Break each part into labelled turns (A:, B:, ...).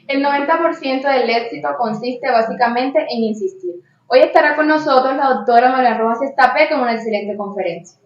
A: El 90% del éxito consiste básicamente en insistir. Hoy estará con nosotros la doctora Marian Rojas Estapé con una excelente conferencia.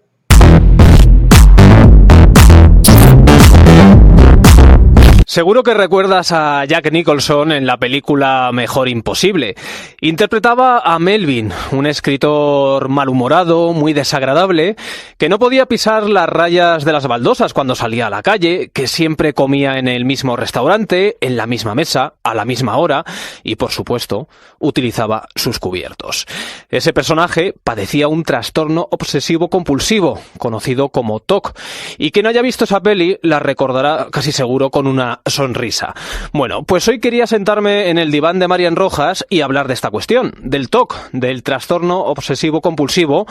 B: Seguro que recuerdas a Jack Nicholson en la película Mejor Imposible. Interpretaba a Melvin, un escritor malhumorado, muy desagradable, que no podía pisar las rayas de las baldosas cuando salía a la calle, que siempre comía en el mismo restaurante, en la misma mesa, a la misma hora y, por supuesto, utilizaba sus cubiertos. Ese personaje padecía un trastorno obsesivo-compulsivo, conocido como TOC, y quien haya visto esa peli la recordará casi seguro con una sonrisa. Bueno, pues hoy quería sentarme en el diván de Marian Rojas y hablar de esta cuestión, del TOC, del trastorno obsesivo-compulsivo,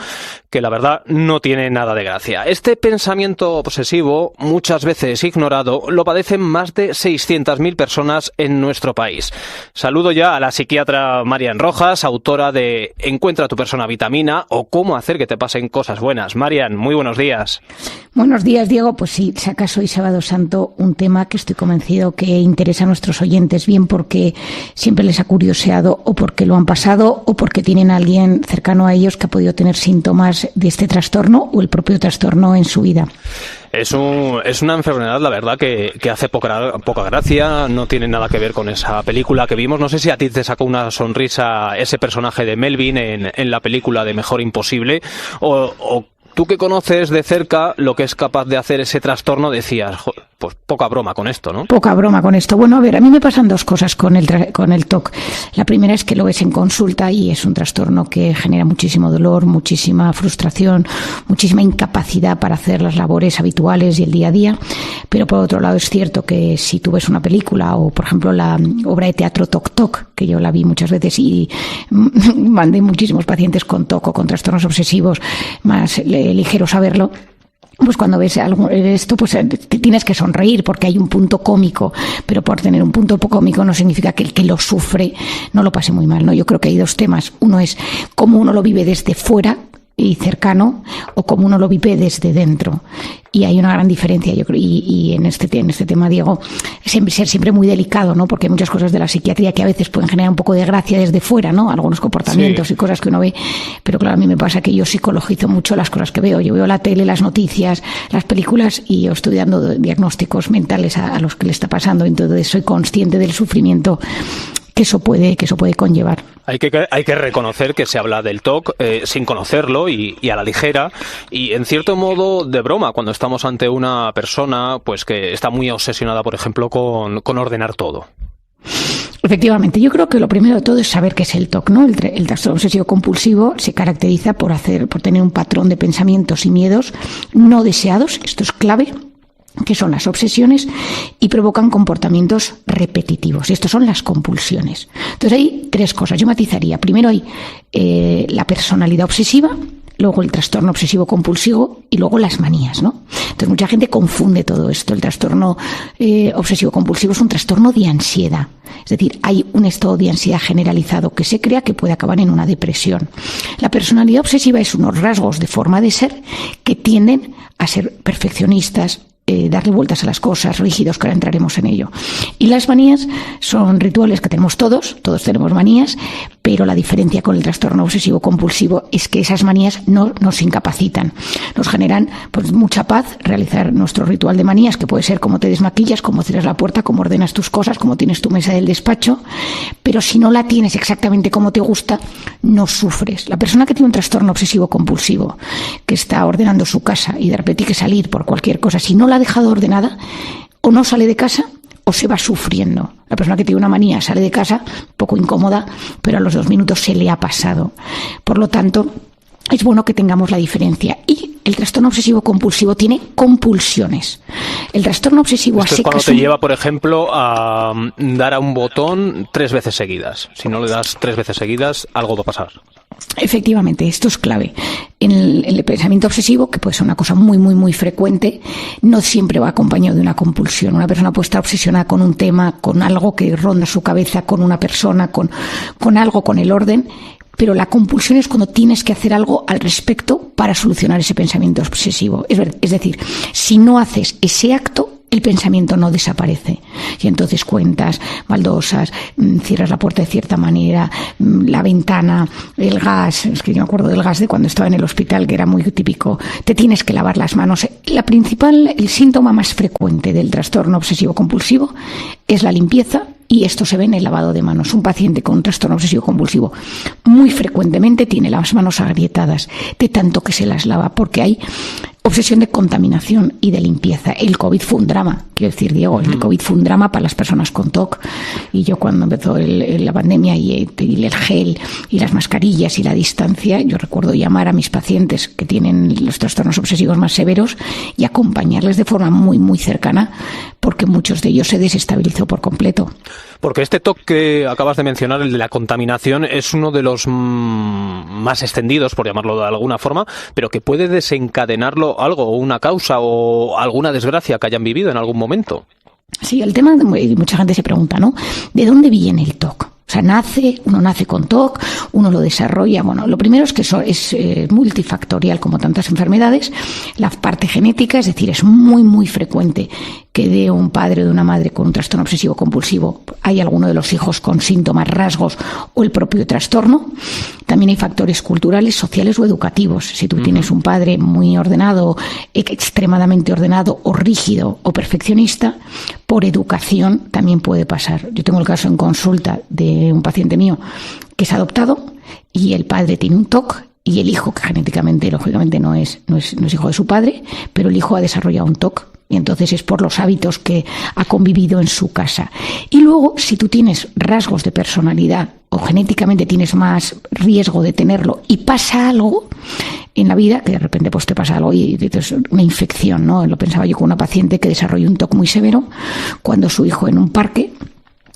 B: que la verdad no tiene nada de gracia. Este pensamiento obsesivo, muchas veces ignorado, lo padecen más de 600.000 personas en nuestro país. Saludo ya a la psiquiatra Marian Rojas, autora de Encuentra tu persona vitamina o Cómo hacer que te pasen cosas buenas. Marian, muy buenos días.
C: Buenos días, Diego. Pues sí, sacas hoy Sábado Santo un tema que estoy convencido que interesa a nuestros oyentes, bien porque siempre les ha curioseado o porque lo han pasado o porque tienen a alguien cercano a ellos que ha podido tener síntomas de este trastorno o el propio trastorno en su vida.
B: Es una enfermedad, la verdad, que hace poca gracia, no tiene nada que ver con esa película que vimos. No sé si a ti te sacó una sonrisa ese personaje de Melvin en la película de Mejor Imposible, o tú que conoces de cerca lo que es capaz de hacer ese trastorno, decías, pues poca broma con esto, ¿no? Poca
C: broma con esto. Bueno, a ver, a mí me pasan dos cosas con el TOC. La primera es que lo ves en consulta y es un trastorno que genera muchísimo dolor, muchísima frustración, muchísima incapacidad para hacer las labores habituales y el día a día. Pero por otro lado es cierto que si tú ves una película o, por ejemplo, la obra de teatro Toc Toc, que yo la vi muchas veces y mandé muchísimos pacientes con TOC o con trastornos obsesivos más ligeros a verlo, pues cuando ves algo esto, pues te tienes que sonreír porque hay un punto cómico, pero por tener un punto cómico no significa que el que lo sufre no lo pase muy mal, ¿no? Yo creo que hay dos temas. Uno es cómo uno lo vive desde fuera y cercano, o como uno lo vive desde dentro. Y hay una gran diferencia, yo creo, y en este tema, Diego, ser siempre muy delicado, ¿no? Porque hay muchas cosas de la psiquiatría que a veces pueden generar un poco de gracia desde fuera, ¿no? Algunos comportamientos y cosas que uno ve, pero claro, a mí me pasa que yo psicologizo mucho las cosas que veo. Yo veo la tele, las noticias, las películas, y yo estoy dando diagnósticos mentales a los que le está pasando, entonces soy consciente del sufrimiento que eso puede conllevar.
B: Hay que reconocer que se habla del TOC sin conocerlo y a la ligera y en cierto modo de broma cuando estamos ante una persona pues que está muy obsesionada, por ejemplo, con ordenar todo.
C: Efectivamente, yo creo que lo primero de todo es saber qué es el TOC, ¿no? El trastorno obsesivo compulsivo se caracteriza por tener un patrón de pensamientos y miedos no deseados, esto es clave, que son las obsesiones y provocan comportamientos repetitivos. Y estos son las compulsiones. Entonces hay tres cosas. Yo matizaría. Primero hay la personalidad obsesiva, luego el trastorno obsesivo compulsivo y luego las manías, ¿no? Entonces mucha gente confunde todo esto. El trastorno obsesivo compulsivo es un trastorno de ansiedad. Es decir, hay un estado de ansiedad generalizado que se crea que puede acabar en una depresión. La personalidad obsesiva es unos rasgos de forma de ser que tienden a ser perfeccionistas, darle vueltas a las cosas, rígidos, que ahora entraremos en ello. Y las manías son rituales que tenemos todos tenemos manías, pero la diferencia con el trastorno obsesivo compulsivo es que esas manías no nos incapacitan, nos generan pues mucha paz realizar nuestro ritual de manías, que puede ser cómo te desmaquillas, cómo cierras la puerta, cómo ordenas tus cosas, cómo tienes tu mesa del despacho, pero si no la tienes exactamente como te gusta, no sufres. La persona que tiene un trastorno obsesivo compulsivo, que está ordenando su casa y de repente tiene que salir por cualquier cosa, si no la ha dejado ordenada, o no sale de casa o se va sufriendo. La persona que tiene una manía sale de casa poco incómoda, pero a los 2 minutos se le ha pasado. Por lo tanto, es bueno que tengamos la diferencia. Y el trastorno obsesivo compulsivo tiene compulsiones. El trastorno obsesivo
B: Esto es cuando te lleva, por ejemplo, a dar a un botón 3 veces seguidas. Si no le das 3 veces seguidas, algo va a pasar.
C: Efectivamente, esto es clave. En el pensamiento obsesivo, que puede ser una cosa muy, muy, muy frecuente, no siempre va acompañado de una compulsión. Una persona puede estar obsesionada con un tema, con algo que ronda su cabeza, con una persona, con algo, con el orden, pero la compulsión es cuando tienes que hacer algo al respecto para solucionar ese pensamiento obsesivo. Es decir, si no haces ese acto, el pensamiento no desaparece. Y entonces cuentas, baldosas, cierras la puerta de cierta manera, la ventana, el gas. Es que yo me acuerdo del gas de cuando estaba en el hospital, que era muy típico. Te tienes que lavar las manos. El síntoma más frecuente del trastorno obsesivo compulsivo es la limpieza. Y esto se ve en el lavado de manos. Un paciente con un trastorno obsesivo compulsivo muy frecuentemente tiene las manos agrietadas de tanto que se las lava, porque hay obsesión de contaminación y de limpieza. El COVID fue un drama, quiero decir, Diego, el COVID fue un drama para las personas con TOC. Y yo cuando empezó la pandemia y el gel y las mascarillas y la distancia, yo recuerdo llamar a mis pacientes que tienen los trastornos obsesivos más severos y acompañarles de forma muy, muy cercana, porque muchos de ellos se desestabilizó por completo.
B: Porque este TOC que acabas de mencionar, el de la contaminación, es uno de los más extendidos, por llamarlo de alguna forma, pero que puede desencadenarlo algo, una causa o alguna desgracia que hayan vivido en algún momento.
C: Sí, el tema, mucha gente se pregunta, ¿no? ¿De dónde viene el TOC? O sea, uno nace con TOC, uno lo desarrolla. Bueno, lo primero es que eso es multifactorial, como tantas enfermedades. La parte genética, es decir, es muy, muy frecuente que de un padre o de una madre con un trastorno obsesivo compulsivo hay alguno de los hijos con síntomas, rasgos o el propio trastorno. También hay factores culturales, sociales o educativos. Si tú tienes un padre muy ordenado, extremadamente ordenado o rígido o perfeccionista, por educación también puede pasar. Yo tengo el caso en consulta de un paciente mío que es adoptado y el padre tiene un TOC y el hijo, que genéticamente, lógicamente, no es hijo de su padre, pero el hijo ha desarrollado un TOC. Y entonces es por los hábitos que ha convivido en su casa. Y luego, si tú tienes rasgos de personalidad o genéticamente tienes más riesgo de tenerlo y pasa algo en la vida, que de repente pues te pasa algo y una infección, ¿no? Lo pensaba yo con una paciente que desarrolló un TOC muy severo cuando su hijo en un parque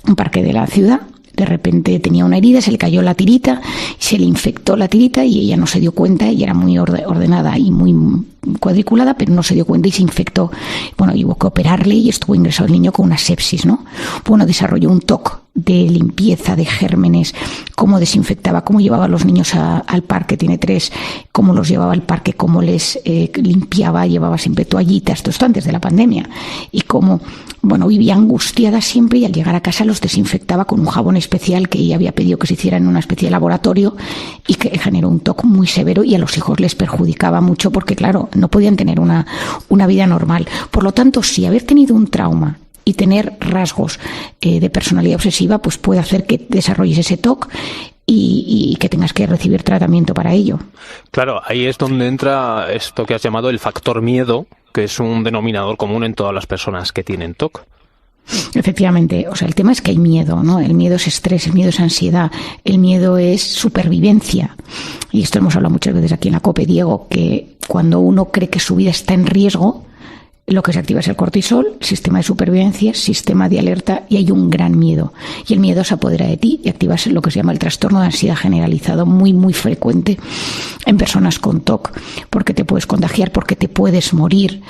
C: de la ciudad, de repente tenía una herida, se le cayó la tirita, se le infectó la tirita y ella no se dio cuenta. Ella era muy ordenada y muy cuadriculada, pero no se dio cuenta y se infectó. Bueno, hubo que operarle y estuvo ingresado el niño con una sepsis, ¿no? Bueno, desarrolló un TOC de limpieza de gérmenes, cómo desinfectaba, cómo llevaba a los niños al parque, tiene 3, cómo los llevaba al parque, cómo les limpiaba, llevaba siempre toallitas, todo esto antes de la pandemia, y cómo, bueno, vivía angustiada siempre y al llegar a casa los desinfectaba con un jabón especial que ella había pedido que se hiciera en una especie de laboratorio y que generó un TOC muy severo y a los hijos les perjudicaba mucho porque, claro, no podían tener una vida normal. Por lo tanto, si haber tenido un trauma y tener rasgos de personalidad obsesiva, pues puede hacer que desarrolles ese TOC y que tengas que recibir tratamiento para ello.
B: Claro, ahí es donde entra esto que has llamado el factor miedo, que es un denominador común en todas las personas que tienen TOC.
C: Efectivamente, o sea, el tema es que hay miedo, ¿no? El miedo es estrés, el miedo es ansiedad, el miedo es supervivencia. Y esto hemos hablado muchas veces aquí en la COPE, Diego, que cuando uno cree que su vida está en riesgo, lo que se activa es el cortisol, sistema de supervivencia, sistema de alerta, y hay un gran miedo. Y el miedo se apodera de ti y activas lo que se llama el trastorno de ansiedad generalizado, muy, muy frecuente en personas con TOC, porque te puedes contagiar, porque te puedes morir,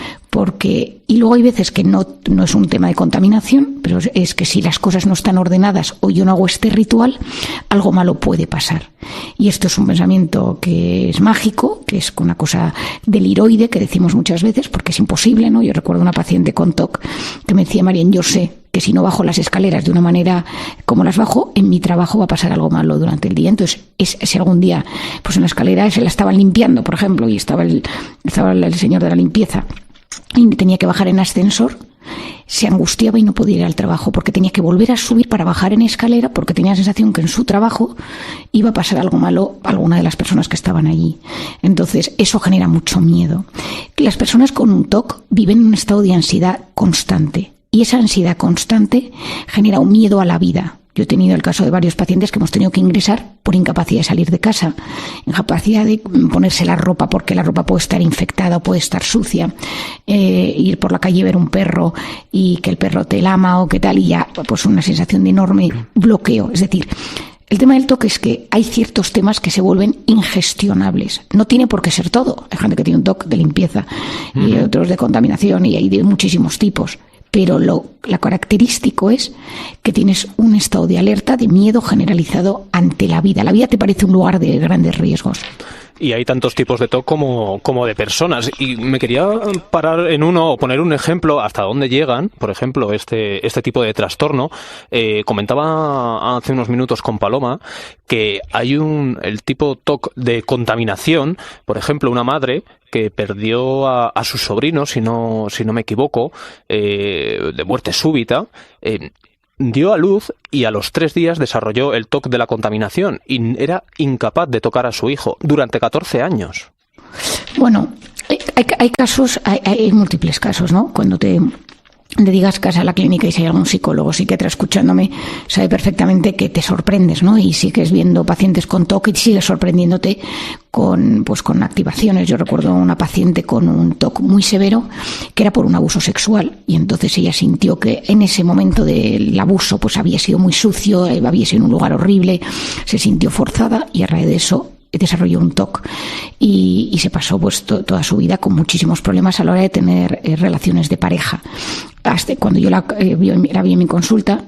C: y luego hay veces que no es un tema de contaminación, pero es que si las cosas no están ordenadas o yo no hago este ritual, algo malo puede pasar. Y esto es un pensamiento que es mágico, que es una cosa deliroide, que decimos muchas veces, porque es imposible, ¿no? Yo recuerdo una paciente con TOC que me decía: Marian, yo sé que si no bajo las escaleras de una manera como las bajo, en mi trabajo va a pasar algo malo durante el día. Entonces, si algún día, pues en la escalera se la estaban limpiando, por ejemplo, y estaba el señor de la limpieza, y tenía que bajar en ascensor, se angustiaba y no podía ir al trabajo porque tenía que volver a subir para bajar en escalera porque tenía la sensación que en su trabajo iba a pasar algo malo a alguna de las personas que estaban allí. Entonces, eso genera mucho miedo. Las personas con un TOC viven en un estado de ansiedad constante y esa ansiedad constante genera un miedo a la vida. Yo he tenido el caso de varios pacientes que hemos tenido que ingresar por incapacidad de salir de casa, incapacidad de ponerse la ropa porque la ropa puede estar infectada o puede estar sucia, ir por la calle y ver un perro y que el perro te lama o qué tal, y ya pues una sensación de enorme bloqueo. Es decir, el tema del TOC es que hay ciertos temas que se vuelven ingestionables. No tiene por qué ser todo. Hay gente que tiene un TOC de limpieza y otros de contaminación y hay de muchísimos tipos. Pero lo característico es que tienes un estado de alerta, de miedo generalizado ante la vida. La vida te parece un lugar de grandes riesgos.
B: Y hay tantos tipos de TOC como de personas. Y me quería parar en uno o poner un ejemplo hasta dónde llegan, por ejemplo, este tipo de trastorno. Comentaba hace unos minutos con Paloma que hay el tipo TOC de contaminación, por ejemplo, una madre que perdió a sus sobrinos, si no me equivoco, de muerte súbita, dio a luz y a los 3 días desarrolló el TOC de la contaminación y era incapaz de tocar a su hijo durante 14 años.
C: Bueno, hay casos, hay múltiples casos, ¿no? Cuando te digas que vas a la clínica y si hay algún psicólogo, psiquiatra escuchándome, sabe perfectamente que te sorprendes, ¿no? Y sigues viendo pacientes con TOC y sigues sorprendiéndote con activaciones. Yo recuerdo una paciente con un TOC muy severo que era por un abuso sexual y entonces ella sintió que en ese momento del abuso pues había sido muy sucio, había sido en un lugar horrible, se sintió forzada y a raíz de eso desarrolló un TOC y se pasó pues toda su vida con muchísimos problemas a la hora de tener relaciones de pareja. Hasta cuando yo la vi en mi consulta,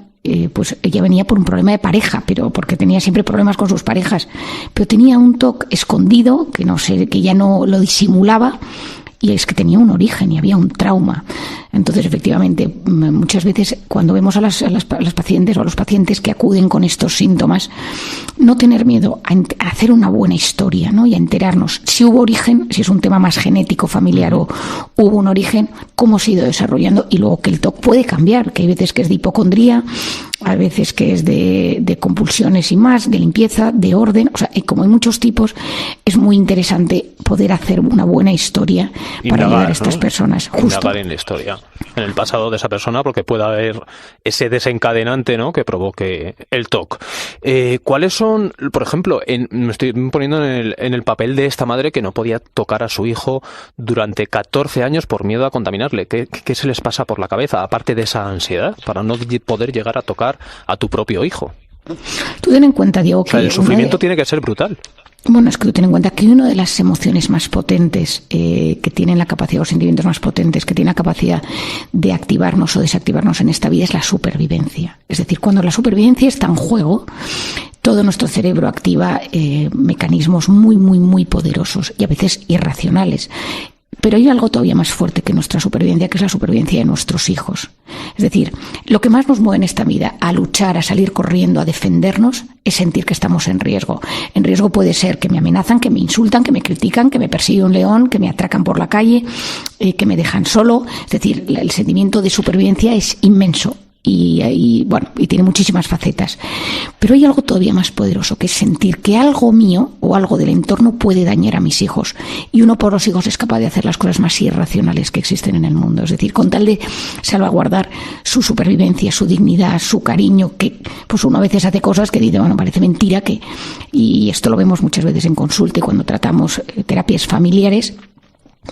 C: pues ella venía por un problema de pareja, pero porque tenía siempre problemas con sus parejas, pero tenía un TOC escondido que no sé, que ya no lo disimulaba. Y es que tenía un origen y había un trauma. Entonces, efectivamente, muchas veces cuando vemos a las pacientes o a los pacientes que acuden con estos síntomas, no tener miedo a hacer una buena historia, ¿no? Y a enterarnos si hubo origen, si es un tema más genético, familiar o hubo un origen, cómo se ha ido desarrollando y luego que el TOC puede cambiar, que hay veces que es de hipocondría, hay veces que es de compulsiones y más, de limpieza, de orden, o sea, como hay muchos tipos, es muy interesante poder hacer una buena historia para ayudar a estas personas.
B: Indagar en la historia, en el pasado de esa persona, porque puede haber ese desencadenante, ¿no?, que provoque el TOC. ¿Cuáles son, por ejemplo, me estoy poniendo en el papel de esta madre que no podía tocar a su hijo durante 14 años por miedo a contaminarle? ¿Qué se les pasa por la cabeza, aparte de esa ansiedad, para no poder llegar a tocar a tu propio hijo?
C: Tú ten en cuenta, Diego, que
B: el sufrimiento tiene que ser brutal.
C: Bueno, es que tú ten en cuenta que una de las emociones más potentes que tienen la capacidad, los sentimientos más potentes que tienen la capacidad de activarnos o desactivarnos en esta vida es la supervivencia. Es decir, cuando la supervivencia está en juego, todo nuestro cerebro activa mecanismos muy, muy, muy poderosos y a veces irracionales. Pero hay algo todavía más fuerte que nuestra supervivencia, que es la supervivencia de nuestros hijos. Es decir, lo que más nos mueve en esta vida a luchar, a salir corriendo, a defendernos, es sentir que estamos en riesgo. En riesgo puede ser que me amenazan, que me insultan, que me critican, que me persigue un león, que me atracan por la calle, que me dejan solo. Es decir, el sentimiento de supervivencia es inmenso. Y tiene muchísimas facetas. Pero hay algo todavía más poderoso, que es sentir que algo mío o algo del entorno puede dañar a mis hijos. Y uno por los hijos es capaz de hacer las cosas más irracionales que existen en el mundo. Es decir, con tal de salvaguardar su supervivencia, su dignidad, su cariño, que pues uno a veces hace cosas que dice, bueno, parece mentira y esto lo vemos muchas veces en consulta y cuando tratamos terapias familiares.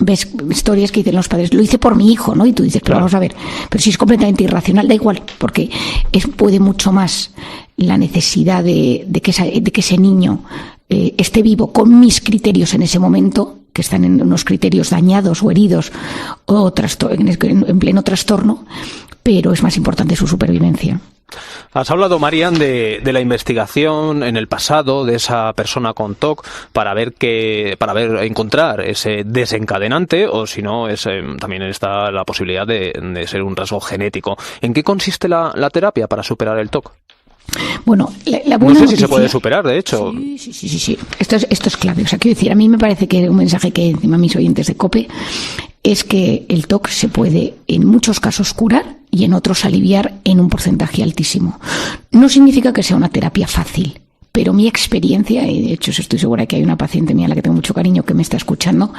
C: Ves historias que dicen los padres, lo hice por mi hijo, ¿no? Y tú dices, pero vamos a ver, pero si es completamente irracional, da igual, porque puede mucho más la necesidad de que ese niño esté vivo con mis criterios en ese momento, que están en unos criterios dañados o heridos o en pleno trastorno, pero es más importante su supervivencia.
B: Has hablado, Marian, de la investigación en el pasado de esa persona con TOC para encontrar ese desencadenante o si no también está la posibilidad de ser un rasgo genético. ¿En qué consiste la terapia para superar el TOC?
C: Bueno, la
B: no
C: buena
B: sé
C: noticia,
B: si se puede superar, de hecho.
C: Sí. Esto es clave. O sea, quiero decir, a mí me parece que un mensaje que encima mis oyentes de COPE es que el TOC se puede en muchos casos curar y en otros aliviar en un porcentaje altísimo. No significa que sea una terapia fácil, pero mi experiencia, y de hecho estoy segura que hay una paciente mía a la que tengo mucho cariño que me está escuchando,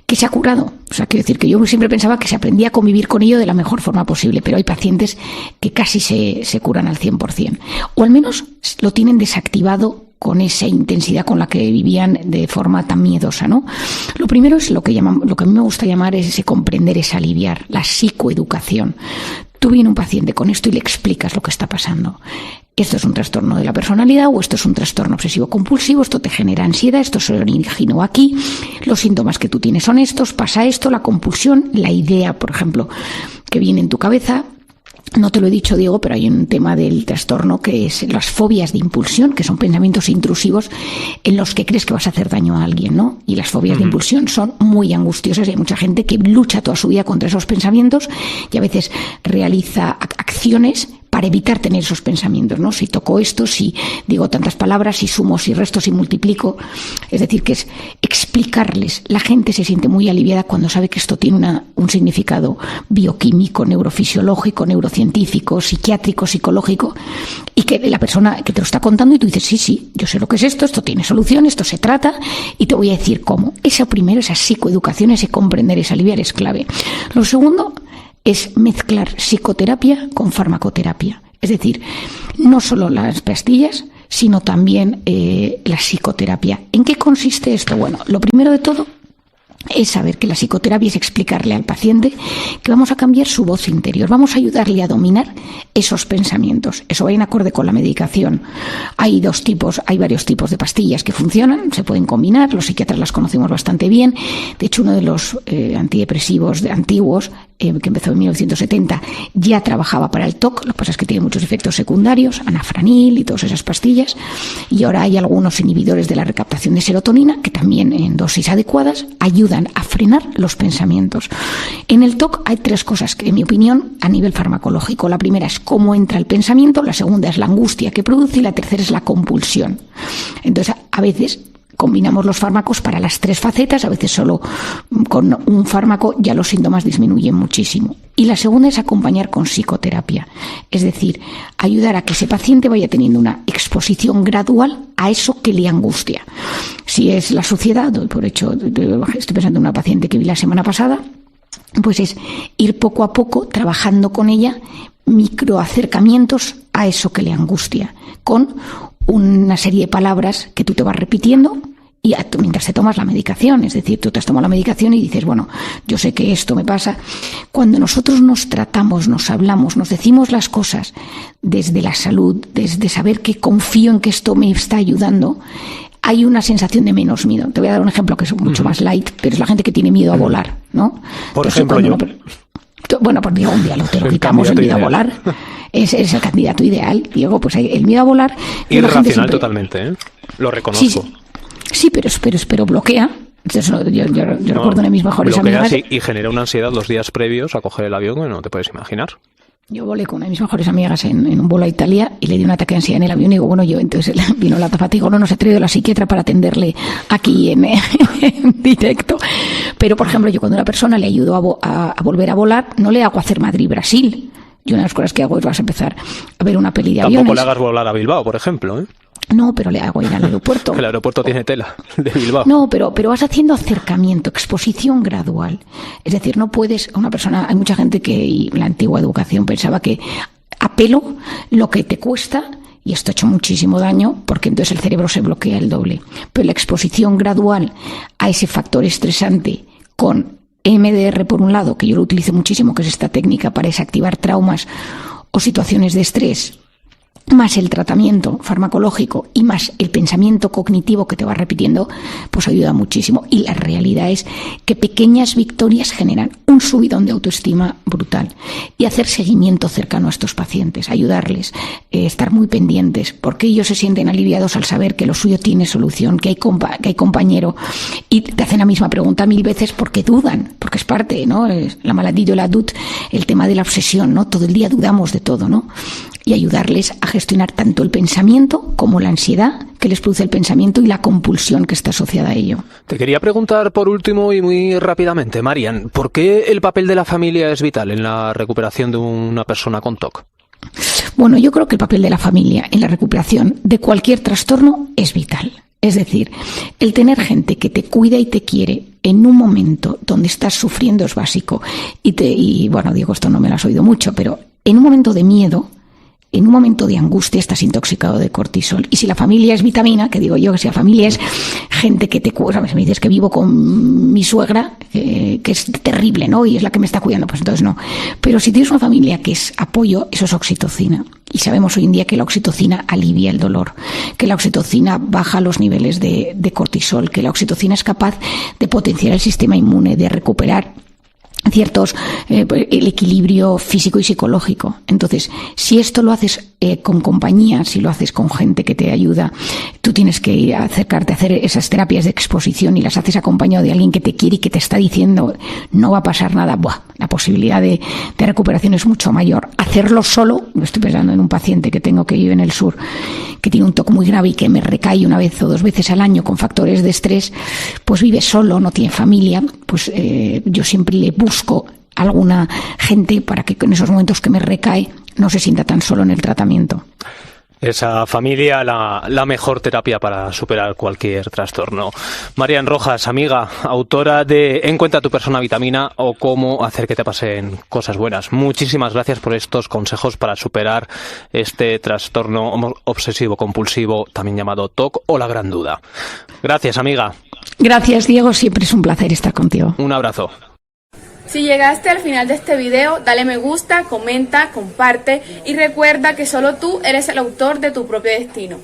C: que se ha curado. O sea, quiero decir que yo siempre pensaba que se aprendía a convivir con ello de la mejor forma posible, pero hay pacientes que casi se curan al 100%. O al menos lo tienen desactivado con esa intensidad con la que vivían de forma tan miedosa, ¿no? Lo primero es lo que a mí me gusta llamar es ese comprender, es aliviar, la psicoeducación. Tú vienes un paciente con esto y le explicas lo que está pasando. Esto es un trastorno de la personalidad o esto es un trastorno obsesivo-compulsivo, esto te genera ansiedad, esto se originó aquí, los síntomas que tú tienes son estos, pasa esto, la compulsión, la idea, por ejemplo, que viene en tu cabeza, No te lo he dicho, Diego, pero hay un tema del trastorno que es las fobias de impulsión, que son pensamientos intrusivos en los que crees que vas a hacer daño a alguien, ¿no? Y las fobias de impulsión son muy angustiosas y hay mucha gente que lucha toda su vida contra esos pensamientos y a veces realiza acciones para evitar tener esos pensamientos, ¿no? Si toco esto, si digo tantas palabras, si sumo, si resto, si multiplico. Es decir, que es explicarles. La gente se siente muy aliviada cuando sabe que esto tiene un significado bioquímico, neurofisiológico, neurocientífico, psiquiátrico, psicológico, y que la persona que te lo está contando y tú dices, sí, yo sé lo que es esto tiene solución, esto se trata y te voy a decir cómo. Esa psicoeducación, ese comprender, ese aliviar es clave. Lo segundo es mezclar psicoterapia con farmacoterapia. Es decir, no solo las pastillas, sino también la psicoterapia. ¿En qué consiste esto? Bueno, lo primero de todo es saber que la psicoterapia es explicarle al paciente que vamos a cambiar su voz interior, vamos a ayudarle a dominar esos pensamientos. Eso va en acorde con la medicación. Hay varios tipos de pastillas que funcionan, se pueden combinar, los psiquiatras las conocemos bastante bien. De hecho, uno de los antidepresivos antiguos, que empezó en 1970, ya trabajaba para el TOC, lo que pasa es que tiene muchos efectos secundarios, anafranil y todas esas pastillas, y ahora hay algunos inhibidores de la recaptación de serotonina que también en dosis adecuadas ayudan a frenar los pensamientos. En el TOC hay 3 cosas que, en mi opinión, a nivel farmacológico. La primera es cómo entra el pensamiento, la segunda es la angustia que produce y la tercera es la compulsión. Entonces, a veces combinamos los fármacos para las 3 facetas, a veces solo con un fármaco ya los síntomas disminuyen muchísimo. Y la segunda es acompañar con psicoterapia, es decir, ayudar a que ese paciente vaya teniendo una exposición gradual a eso que le angustia. Si es la suciedad, por hecho, estoy pensando en una paciente que vi la semana pasada, pues es ir poco a poco trabajando con ella microacercamientos a eso que le angustia, con una serie de palabras que tú te vas repitiendo y mientras te tomas la medicación. Es decir, tú te has tomado la medicación y dices, bueno, yo sé que esto me pasa. Cuando nosotros nos tratamos, nos hablamos, nos decimos las cosas desde la salud, desde saber que confío en que esto me está ayudando, hay una sensación de menos miedo. Te voy a dar un ejemplo que es mucho más light, pero es la gente que tiene miedo a volar, ¿no?
B: Por ejemplo, yo.
C: Bueno, pues digo, un día te lo quitamos, el miedo a volar. Es el candidato ideal. Diego, pues el miedo a volar.
B: Irracional siempre... totalmente, ¿eh? Lo reconozco.
C: Sí, pero bloquea. Entonces, yo recuerdo una de mis mejores amigas.
B: Y genera una ansiedad los días previos a coger el avión que no te puedes imaginar.
C: Yo volé con una de mis mejores amigas en un vuelo a Italia y le di un ataque de ansiedad en el avión y digo, entonces vino la azafata y digo, no se ha traído la psiquiatra para atenderle aquí en directo. Pero, por ejemplo, yo cuando una persona le ayudo a volver a volar, no le hago hacer Madrid-Brasil. Y una de las cosas que hago es vas a empezar a ver una peli de aviones.
B: Tampoco le hagas volar a Bilbao, por ejemplo, ¿eh?
C: No, pero le hago ir al aeropuerto.
B: El aeropuerto tiene tela de Bilbao.
C: No, pero vas haciendo acercamiento, exposición gradual. Es decir, no puedes, hay mucha gente que, y la antigua educación pensaba que a pelo lo que te cuesta, y esto ha hecho muchísimo daño, porque entonces el cerebro se bloquea el doble. Pero la exposición gradual a ese factor estresante con MDR por un lado, que yo lo utilizo muchísimo, que es esta técnica para desactivar traumas o situaciones de estrés, más el tratamiento farmacológico y más el pensamiento cognitivo que te va repitiendo, pues ayuda muchísimo. Y la realidad es que pequeñas victorias generan un subidón de autoestima brutal. Y hacer seguimiento cercano a estos pacientes, ayudarles, estar muy pendientes, porque ellos se sienten aliviados al saber que lo suyo tiene solución, que hay compañero, y te hacen la misma pregunta 1000 veces porque dudan, porque es parte, ¿no? La maladie de la doute, el tema de la obsesión, ¿no? Todo el día dudamos de todo, ¿no? Y ayudarles a gestionar tanto el pensamiento como la ansiedad que les produce el pensamiento y la compulsión que está asociada a ello.
B: Te quería preguntar por último y muy rápidamente, Marian, ¿por qué el papel de la familia es vital en la recuperación de una persona con TOC?
C: Bueno, yo creo que el papel de la familia en la recuperación de cualquier trastorno es vital. Es decir, el tener gente que te cuida y te quiere en un momento donde estás sufriendo es básico. Y bueno, Diego, esto no me lo has oído mucho, pero en un momento de miedo, en un momento de angustia estás intoxicado de cortisol. Y si la familia es vitamina, que digo yo que si la familia es gente que te cuida, me dices que vivo con mi suegra, que es terrible, ¿no? Y es la que me está cuidando, pues entonces no. Pero si tienes una familia que es apoyo, eso es oxitocina. Y sabemos hoy en día que la oxitocina alivia el dolor, que la oxitocina baja los niveles de cortisol, que la oxitocina es capaz de potenciar el sistema inmune, de recuperar el equilibrio físico y psicológico. Entonces, si esto lo haces con compañía, si lo haces con gente que te ayuda, tú tienes que acercarte a hacer esas terapias de exposición y las haces acompañado de alguien que te quiere y que te está diciendo no va a pasar nada, la posibilidad de recuperación es mucho mayor. Hacerlo solo, estoy pensando en un paciente que tengo que vive en el sur, que tiene un TOC muy grave y que me recae una vez o 2 veces al año con factores de estrés, pues vive solo, no tiene familia, pues yo siempre le busco alguna gente para que en esos momentos que me recae no se sienta tan solo en el tratamiento.
B: Esa familia, la mejor terapia para superar cualquier trastorno. Marian Rojas, amiga, autora de Encuentra tu persona vitamina o Cómo hacer que te pasen cosas buenas. Muchísimas gracias por estos consejos para superar este trastorno obsesivo compulsivo, también llamado TOC o la gran duda. Gracias, amiga.
C: Gracias, Diego. Siempre es un placer estar contigo.
B: Un abrazo.
A: Si llegaste al final de este video, dale me gusta, comenta, comparte y recuerda que solo tú eres el autor de tu propio destino.